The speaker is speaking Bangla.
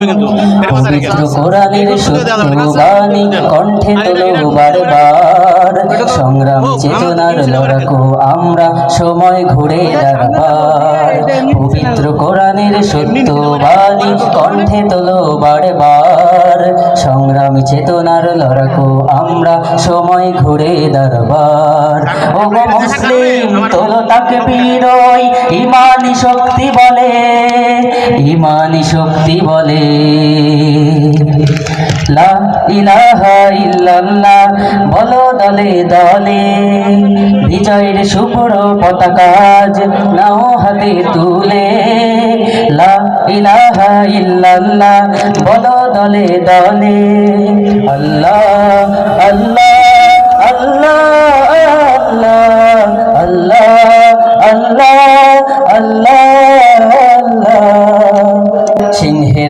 পবিত্র কোরআনের সত্য বাণী কণ্ঠে তোলো বারবার, সংগ্রাম চেতনার লড়াকু আমরা সময় ঘুরে দাঁড়াবার। পবিত্র কোরআনের সত্য বাণী কণ্ঠে তোলো বারবার, সংগ্রাম চেতনার লড়াকু আমরা সময় ঘুরে দাঁড়াবার। ও গো মুসলিম তোলো তাকবীর, ওই ইমানি শক্তি বলে, ইমানি শক্তি বলে লা ইলাহা ইল্লাল্লাহ বলো দলে দলে, বিজয়ের শুভ্র পতাকা আজ নাও হাতে তুলে। লা ইলাহা ইল্লাল্লাহ বলো দলে দলে, আল্লাহ আল্লাহ